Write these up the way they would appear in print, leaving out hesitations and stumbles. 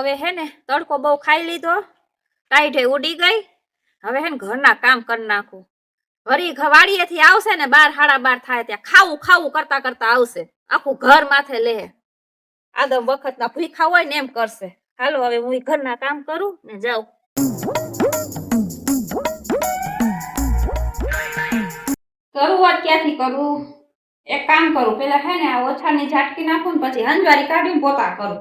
હવે હે ને તડકો બહુ ખાઈ લીધો, ટાઈઠે ઉડી ગઈ. હવે હે ને ઘરના કામ કરી નાખું. વરી વાડીએથી આવશે ને 12:30 થાય ત્યાં ખાવું ખાવું કરતા કરતા આવશે, આખું ઘર માથે લે. આદમ વખતના ભૂખા હોય ને એમ કરશે. હાલો હવે હું ઘરના કામ કરું ને જાઉં. શરૂઆત ક્યાંથી કરું? એક કામ કરું, પેલા હે ને આ ઓછાની ઝાટકી નાખું ને પછી હંજવારી કાઢીને પોતા કરું.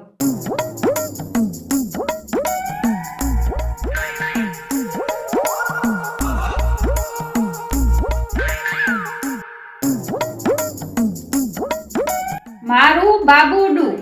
મારું બાબુડું.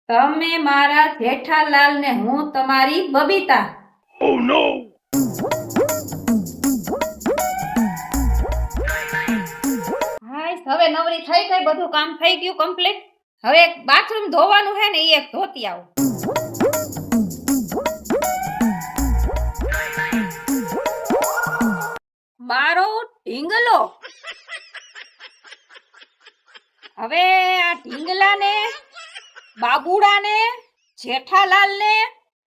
તમે મારા જેઠાલાલ ને હું તમારી બબીતા. Oh no! હવે નવરી થઈ ગઈ, બધું કામ થઈ ગયું કમ્પ્લીટ. હવે બાથરૂમ ધોવાનું છે ને, એક ધોતી આવું. મારો ઢીંગલો. હવે આ ઢીંગલાને, બાબુડાને, જેઠાલાલને,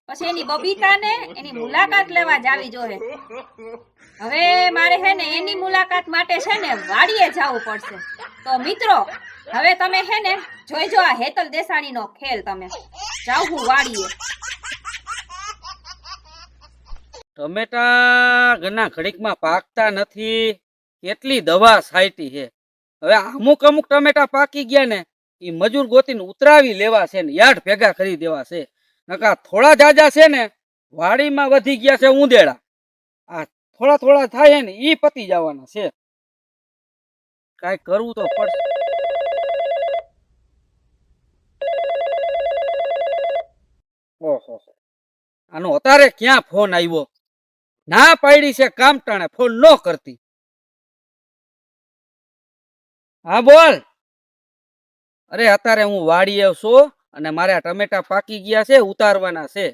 પછી એની બબીતાને એની મુલાકાત લેવા જાવી જોઈએ. હવે મારે છે ને એની મુલાકાત માટે છે ને વાડીએ જવું પડશે. તો મિત્રો હવે તમે છે ને જોઈજો આ હેતલ દેસાણીનો ખેલ. તમે જાવ હું વાડીએ. ટમેટા ઘરના ઘડીકમાં પાકતા નથી, કેટલી દવા છાંટી છે. હવે અમુક ટમેટા પાકી ગયા ને એ મજૂર ગોતીને ઉતરાવી લેવા છે ને યાર્ડ ભેગા કરી દેવા છે. નકા થોડા જાજા છે ને વાડીમાં વધી ગયા છે ઉંદેડા. આ થોડા થાય ને ઈ પતી જવાના છે. કાંઈ કરવું તો પડશે. ઓહો, આનો અત્યારે ક્યાં ફોન આવ્યો? ના પાડી છે કામ ટાણે ફોન ન કરતી. હા બોલ. અરે અત્યારે હું વાડીએ છું અને મારે આ ટમેટા પાકી ગયા છે, ઉતારવાના છે.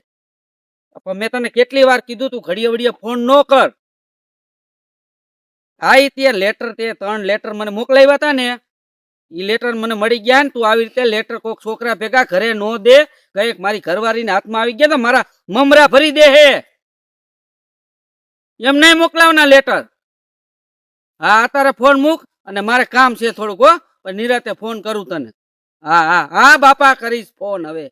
પણ મેં તને કેટલી વાર કીધું તું ઘડીએ વડીએ ફોન ન કર. હા તે લેટર, તે 3 લેટર મને મોકલાવ્યા હતા ને, એ લેટર મને મળી ગયા ને. તું આવી રીતે લેટર કોક છોકરા ભેગા ઘરે નો દે. કઈક મારી ઘરવાળીને હાથમાં આવી ગયા તો મારા મમરા ભરી દે હે. એમ નહીં મોકલાવના લેટર. હા અત્યારે ફોન મૂક અને મારે કામ છે થોડુંક. હો પણ નિરાતે ફોન કરું તને. હા હા હા બાપા કરીશ ફોન. હવે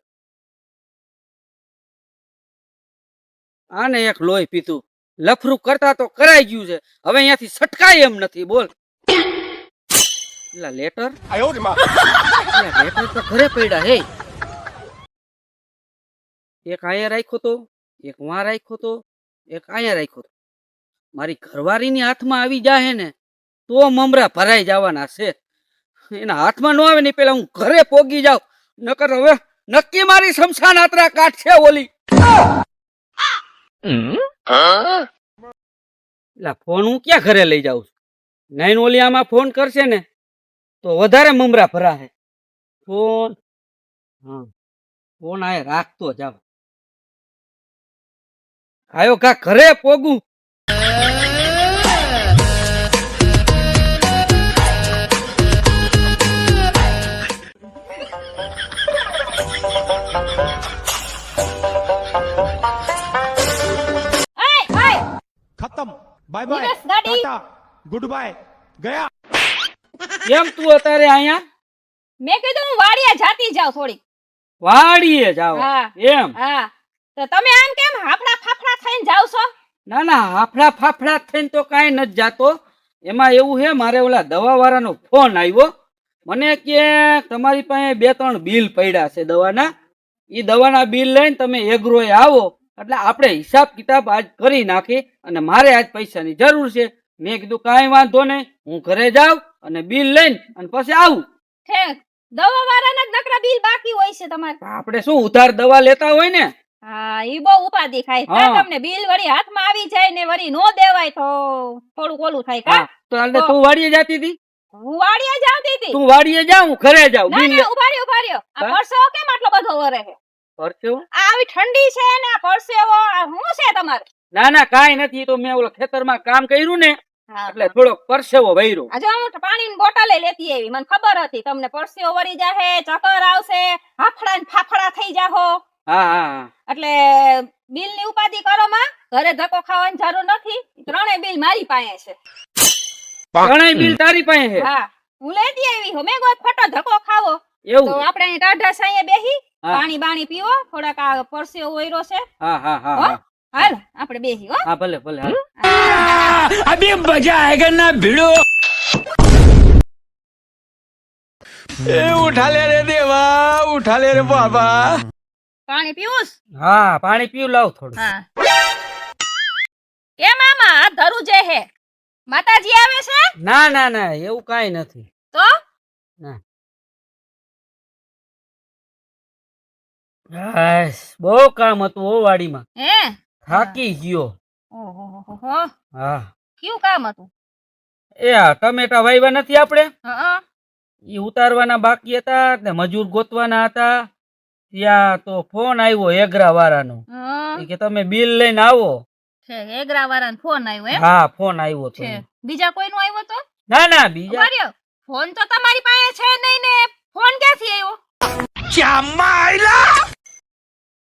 આને એક લોહી પીતું લફરું કરતા તો કરાઈ ગયું છે. હવે અહીંયાથી સટકાય એમ નથી. બોલ. લેટર લેટર તો ઘરે પડ્યા હે. એક અહીંયા રાખ્યો તો, એક વાં રાખ્યો તો, એક અહીંયા રાખ્યો તો. મારી ઘરવાળીની હાથમાં આવી જાય ને તો મમરા ભરાઈ જવાના છે. એના હાથમાં ન આવે ને પેલા હું ઘરે પોગી જાઉં. નકર હવે નક્કી મારી શમશાન યાત્રા કાઢશે ઓલી. ફોન હું ક્યાં ઘરે લઈ જાઉં છું? નૈન ઓલી આમાં ફોન કરશે ને તો વધારે મમરા ભરાશે. ફોન હા ફોન આ રાખતો જાવ. આયો કા ઘરે પોગું. खत्म bye bye tata goodbye गया. કેમ તું અત્યારે અહીંયા? મેં કીધું હું વાડીએ જાતી જાવ થોડી. વાડીએ જાવ એમ? હા તો તમે આમ કેમ હાફડા ફાફડા થઈને જાવ છો? ના ના હાફડા ફાફડા થઈને તો કાંઈ નથી જાતો. એમાં એવું છે મારે ઓલા દવા વાળાનો ફોન આવ્યો. મને કે તમારી પાસે 2-3 બિલ પડ્યા છે દવાના. એ દવાના બિલ લઈને તમે એગ્રોએ આવો એટલે આપણે હિસાબ કિતાબ આજ કરી નાખી અને મારે આજ પૈસાની જરૂર છે. મેં કીધું કાંઈ વાંધો નહીં, હું ઘરે જાઉં અને બિલ લઈને અને પછી આવું. દવા વાળાના નકરા બિલ બાકી હોય છે તમારે? આપણે શું ઉધાર દવા લેતા હોય ને. હા ઈ બહુ ઉપાધિ ખાય. તમને બિલ વળી હાથમાં આવી જાય ને વળી નો દેવાય તો થોડું ઓલું થાય. કા તો એટલે તું વાડીએ જાતી હતી? હું વાડીએ જ આવતી હતી. તું વાડીએ જા, હું ઘરે જાઉં. ના બિલ ના ઉભા રહ્યો. આ હા? પરસેવો કેમ આટલો બધો વરે છે? પરસેવો? આ આવી ઠંડી છે ને આ પરસેવો આ શું છે તમારે? ના ના કાંઈ નથી. ઈ તો મેં ઓલા ખેતરમાં કામ કર્યું ને હા. એટલે થોડોક પરસેવો વૈરો. આ જો હું પાણીની બોટલે લેતી આવી. મને ખબર હતી તમને પરસેવો વરી જાહે, ચક્કર આવશે, હાફડા ને ફાફડા થઈ જાહો. હા હા હા. એટલે બિલ ની ઉપાધિ કરો માં. ઘરે ધક્કો ખાવાની જરૂર નથી. ત્રણેય બિલ મારી પાસે છે. ત્રણેય બિલ તારી પાસે છે? હા હું લેતી આવી હું. મેં કોઈ ખોટો ધક્કો ખાવો એવું તો છે? આપણે અહીં ટાઢા સાંયે બેહી હા. પાણી બાણી પીવો. થોડાક આ પરસેવો વયરો છે. હા હા હા હો? હા. હાલ આપણે બેહી હો. હા ભલે ભલે હાલ. अभी मजा आएगा ना भिड़ो उठा ले रे देवा उठा ले रे बाबा પાણી પીવું છે? હા પાણી પીવું લાવ થોડું. હા કે મામા આ ધરું જે હે માતાજી આવે છે ના ના ના એવું કાંઈ નથી. તો ના. હાશ, બહુ કામ હતું હો વાડીમાં. હે થાકી ગયો. ઓહો હા. કયું કામ હતું? એ આ ટમેટા વાવ્યા નથી આપણે, હા ઈ ઉતારવાના બાકી હતા ને મજૂર ગોતવાના હતા. ત્યાં તો ફોન આવ્યો એગ્રા વાળાનો. હા ઈ કે તમે બિલ લઈને આવો. છે એગ્રા વાળાનો ફોન આવ્યો એમ હા ફોન આવ્યો તો. છે બીજા કોઈનો આવ્યો તો? ના ના બીજા ઉભા રહ્યો. ફોન તો તમારી પાસે છે નહીં ને ફોન ક્યાંથી આવ્યો? क्या माइला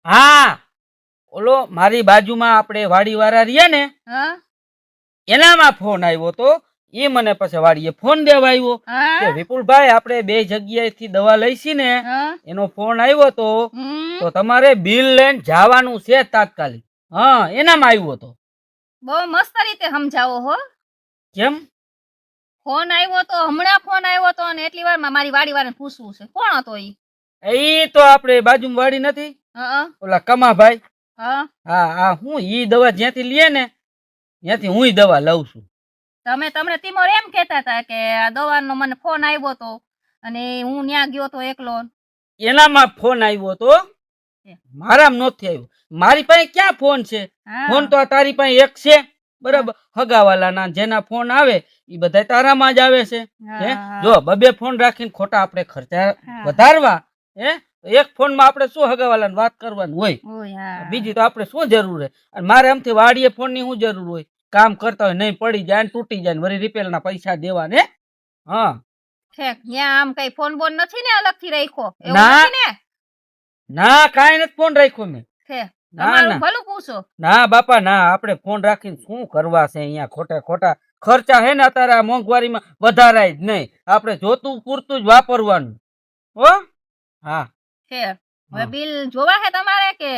હા ઓલો મારી બાજુમાં આપણે વાડી વાળા રહ્યા ને હા એનામાં ફોન આવ્યો તો. એ મને પછી વાડીએ ફોન દેવા આવ્યો કે હા વિપુલભાઈ આપણે બે જગ્યાએથી દવા લઈશી ને હા એનો ફોન આવ્યો તો હમ તો તમારે બિલ લઈને જવાનું છે તાત્કાલિક. હા એનામાં આવ્યો તો. બહુ મસ્ત રીતે સમજાવો હો. કેમ? ફોન આવ્યો તો હમણાં ફોન આવ્યો તો અને એટલી વારમાં મારી વાડી વાળાને પૂછવું છે કોણ હતો ઈ? એ તો આપણે બાજુમાં વાડી નથી હા ઓલા કમાભાઈ. હા હા હા હું ઈ દવા જ્યાંથી લઈએ ને ત્યાંથી હું દવા લઉં છું. તમે તમને તિમોર એમ કહેતા હતા કે આ દવાનો મને ફોન આવ્યો તો અને હું ન્યા ગયો તો એકલો. એનામાં ફોન આવ્યો તો મારામાં નથી આવ્યો. મારી પાસે ક્યાં ફોન છે? હા. ફોન તો આ તારી પાસે એક છે બરાબર. હગાવાલાના જેના ફોન આવે ઈ બધા તારામાં જ આવે છે. હે હા. જો બબે ફોન રાખીને ખોટા આપણે ખર્ચા હા. વધારવા હે તો એક ફોનમાં આપણે શું હગાવાલાને વાત કરવાની હોય? ઓય હા. બીજી તો આપણે શું જરૂર છે? અને મારે આમથી વાડીએ ફોન ની શું જરૂર હોય? કામ કરતા હોય નહીં પડી જાય ને તૂટી જાય ને વળી રિપેર ના પૈસા દેવા ને. હા ઠેક ન્યા આમ કઈ ફોન બોન નથી ને અલગથી રાખ્યો એવું ના. નથી ને? ના કાંઈ નથી ફોન રાખ્યો મેં. ઠેક ના, તમારું ના. ભલું પૂછો. ના બાપા ના આપણે ફોન રાખીને શું કરવા છે અહીંયા? ખોટા ખોટા ખર્ચા હે ને અત્યારે આ મોંઘવારીમાં વધારાય જ નહીં. આપણે જોતું પૂરતું જ વાપરવાનું હો. હા ઠેક હવે હા. બિલ જોવા હે તમારે કે?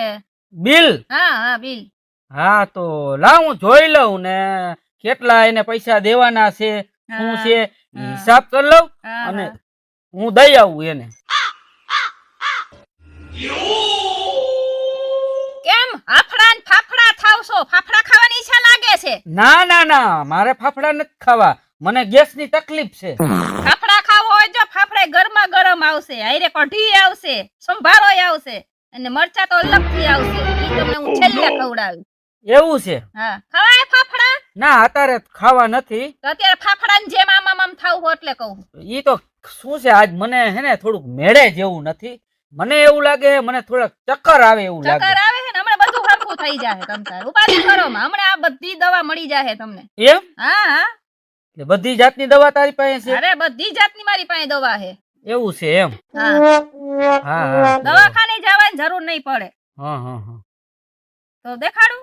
બિલ? હા હા બિલ. હા તો લાવ હું જોઈ લઉં ને કેટલા એને પૈસા દેવાના છે શું હા. છે ઈ હા. હિસાબ કરી લઉં હા, અને હા. હું દઈ આવું એને. કેમ આફડા ને ફાફડા થાવ છો? ફાફડા ખાવાની ઈચ્છા લાગે છે? ના ના ના મારે ફાફડા નથી ખાવા. મને ગેસ ની તકલીફ છે. ફાફડા ખાવો હોય જો ફાફડા ગરમા ગરમ આવશે, હારે કઢી આવશે, સંભારોય આવશે અને મરચા તો અલગથી આવશે. ઈ તમને હું છેલ્લે ખવડાવી. એવું છે? હા ખવાય ફાફડા? ના અત્યારે ખાવા નથી. તો અત્યારે ફાફડા ને જેમ આમ થાવ હો એટલે કહું. ઈ તો શું છે આજ મને હે ને થોડુંક મેળે જેવું નથી. મને એવું લાગે મને થોડાક ચક્કર આવે એવું લાગે. ચક્કર આવે છે ને હમણાં બધું હરખું થઈ જાહે તમ તાર. ઉપાધિ કરો માં હમણાં આ બધી દવા મળી જાહે તમને. એમ? હા હા એટલે બધી જાતની દવા તારી પાસે છે? અરે બધી જાતની મારી પાસે દવા હે. એવું છે એમ? હા હા હા દવાખાને જવાની જરૂર નહીં પડે. હા હા હા. તો દેખાડું?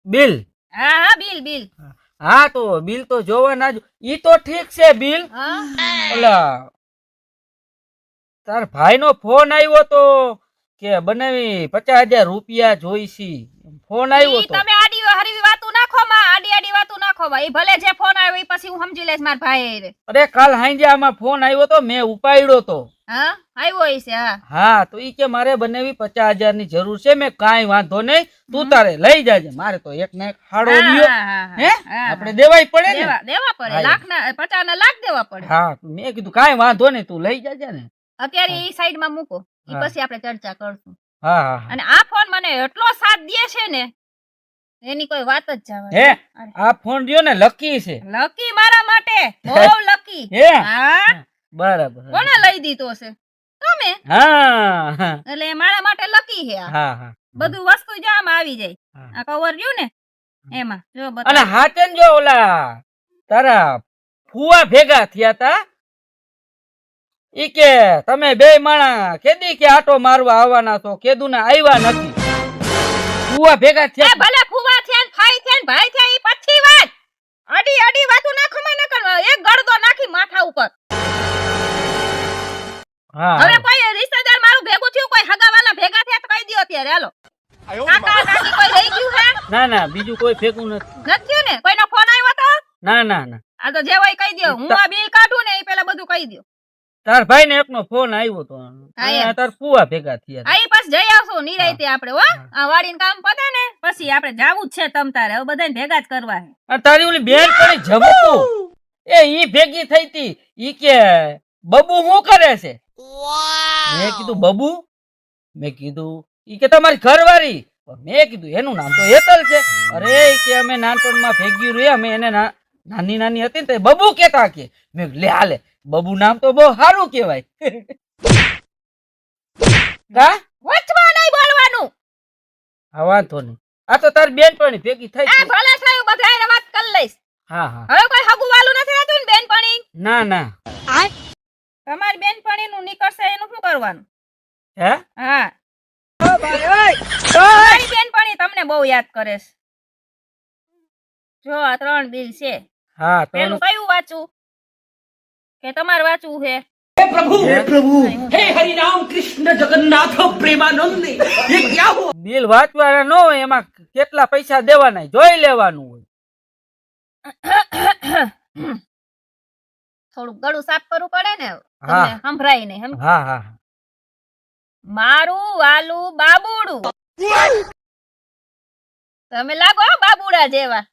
બિલ? હા હા બિલ બિલ. હા તો બિલ તો જોવાના જ. ઈ તો ઠીક છે બિલ. હા ઓલા તાર ભાઈ નો ફોન આવ્યો તો કે બનાવી 50,000 રૂપિયા જોઈશી. ફોન આવ્યો ઈ તો. તમે આડી હરીવી વાતું નાખો માં, આડી વાતું નાખો માં. ઈ ભલે જે ફોન આવ્યો ઈ પછી હું સમજી લઈશ માર ભાઈ રે. અરે કાલ હાંજે આમાં ફોન આવ્યો તો મેં ઉપાડ્યો તો. હા આવ્યો ઈ છે. હા હા તો ઈ કે મારે બનાવી 50,000 ની જરૂર છે. મેં કાંઈ વાંધો નહીં તું તારે લઈ જાજે. મારે તો એક ને એક હાડો હા, રહ્યો હા, હા, હે હા, આપણે દેવાય પડે ને. દેવા પડે. હા. લાખ ના 50 ના લાખ દેવા પડે. હા મેં કીધું કાંઈ વાંધો નહીં તું લઈ જાજે ને. અત્યારે ઈ સાઈડ માં મૂકો. ઈ હા. પછી આપણે ચર્ચા કરશું. હા હા હા. અને આ ફોન મને એટલો સાથ દે છે ને એની કોઈ વાત જ જવા હે આ ફોન રહ્યો ને લકી છે. લકી મારા માટે હે બહુ લકી હે હા બરાબર કોને લઈ દીધો છે તમે હા હા એટલે મારા માટે લકી હે આ. હા હા બધું વસ્તુ જો આમાં આવી જાય હા. આ કવર રહ્યું ને એમાં જો અને બતાવો હાચન જો ઓલા તારા ફુવા ભેગા થયા તા ઈ કે તમે બે માણા કેદી કે આટો મારવા આવવાના છો કેદું ને આવ્યા નથી ફુવા ભેગા એ થયા ભલે ફુવા છે ને ફાઈ છે ને ભાઈ છે ઈ પછી વાત અડી અડી વાતું નાખવામાં ન કરવા એક ગળદો નાખી માથા ઉપર હા હવે કોઈ રિશ્તેદાર મારું ભેગું થયું કોઈ હગાવાલા ભેગા થયા તો કહી દો અત્યારે હાલો કાકા કાકી કોઈ રહી ગયું હે ના ના બીજું કોઈ ભેગું નથી નથી થયું ને કોઈનો ફોન આવ્યો તો ના ના ના આ તો જે હોય કહી દો હું આ બિલ કાઢું ને એ પેલા બધું કહી દો તાર ભાઈ ને એકનો ફોન આવ્યો તો હા, એમ. તાર ફુવા ભેગા થયા તા. આઈ પાસ જઈ આવશું નિરાયતે આપણે હો આ વાડીનું કામ પતે ને પછી આપણે જાવું જ છે તમ તારે હવે બધાને ભેગા જ કરવા છે અને તારી ઓલી બેન પડી જમતું એ ઈ ભેગી થઈ તી ઈ કે બબુ શું કરે છે મેં કીધું બબુ મેં કીધું ઈ કે તમારી ઘરવાળી મેં કીધું એનું નામ તો હેતલ છે અરે ઈ કે અમે નાનપણમાં ભેગી રહ્યા અમે એને નાની નાની હતી ને તો એ બબુ કેતા કે મેં કીધું, લે હાલે બબુ નામ તો બહુ સારું કહેવાય કા વચમાં નહીં બોલવાનું હા વાંધો નહીં આ તો તારી બેન પણ ભેગી થઈ આ તી. ભલે થયું બધાને વાત કરી લઈશ હા હા હવે કોઈ હગું વાલું નથી રહેતું ને બેનપણી ના ના તમારી બેનપણી નું નીકળશે એનું શું કરવાનું હે હા તમારી બેનપણી તમને બહુ યાદ કરે છે જો આ 3 બિલ છે હા તો પેલું કયું વાંચું કે તમારે વાંચવું છે हे हरिनाम कृष्ण जगन्नाथ प्रेमानंद ये क्या हुआ બિલ વાંચવાના ન હોય એમાં કેટલા પૈસા દેવાના જોઈ લેવાનું હોય થોડું ગળું સાફ કરવું પડે ને હા. તમને સંભળાય નહીં હા હા મારું વાલું બાબુડું તમે લાગો હો બાબુડા જેવા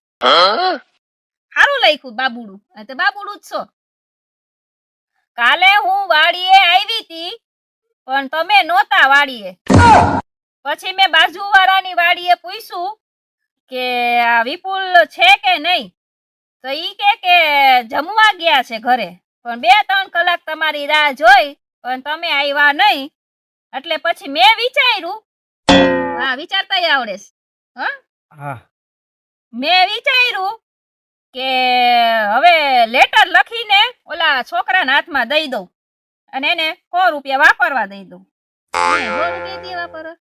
સારું લખ્યું બાબુડું આ તો બાબુડું જ છો કાલે હું વાડીએ આવી તી પણ તમે નહોતા વાડીએ પછી મેં બાજુવાળાની વાડીએ પૂછ્યું કે આ વિપુલ છે કે નહીં તો ઈ કે જમવા ગયા છે ઘરે પણ 2-3 કલાક તમારી રાહ જોઈ પણ તમે આવ્યા નહીં એટલે પછી મેં વિચાર્યું હા વિચારતાય આવડે છે હા હા મેં વિચાર્યું કે હવે લેટર લખીને ઓલા છોકરાના હાથમાં દઈ દઉં અને એને 100 રૂપિયા વાપરવા દઈ દઉં 100 રૂપિયા દે વાપરવા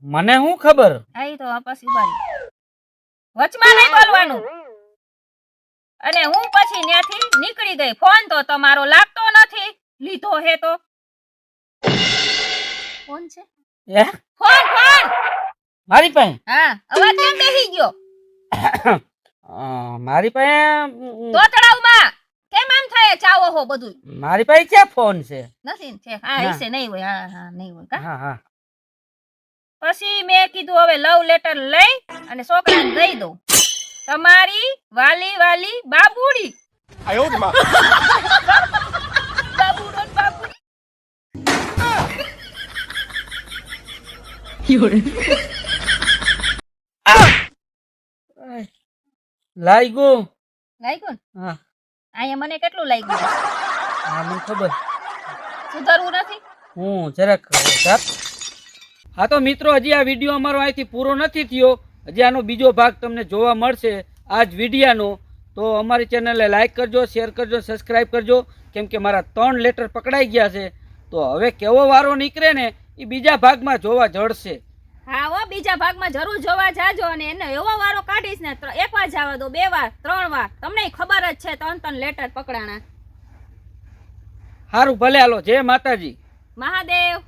મને શું ખબર આઈ તો પછી બારી વચમાં નહીં બોલવાનું અને હું પછી ત્યાંથી નીકળી ગઈ ફોન તો તમારો લાગતો નથી લીધો હે તો ફોન છે હે ફોન ફોન મારી પાસે હા અવાજ કેમ બેસી ગયો મારી પાસે તોતડાવમાં કેમ આમ થાય ચાવો હો બધું મારી પાસે ક્યાં ફોન છે નથી ને? છે હા ના. હશે નહીં હોય હા હા નહીં હોય કા હા હા પછી મેં કીધું હવે લવ લેટર લઈ અને છોકરાને દઈ દઉં તમારી વાલી વાલી બાબુડી બાબુડો ને બાબુડી લાગ્યું લાગ્યું ને હા અહીંયા મને કેટલું લાગ્યું હા મને ખબર સુધરવું નથી હું જરાક હા તો મિત્રો હજી આ વિડીયો અમારો અહીંથી પૂરો નથી થયો હજી આનો બીજો ભાગ તમને જોવા મળશે આ જ વિડીયાનો તો અમારી ચેનલને લાઈક કરજો શેર કરજો સબસ્ક્રાઈબ કરજો કેમ કે મારા 3 લેટર પકડાઈ ગયા છે તો હવે કેવો વારો નીકળે ને એ બીજા ભાગમાં જોવા જડશે હા હો બીજા ભાગમાં જરૂર જોવા જાજો અને એને એવો વારો કાઢીશ ને 1 વાર જવા દો 2 વાર 3 વાર તમને ખબર જ છે 3 લેટર પકડાણા સારું ભલે હાલો જય માતાજી મહાદેવ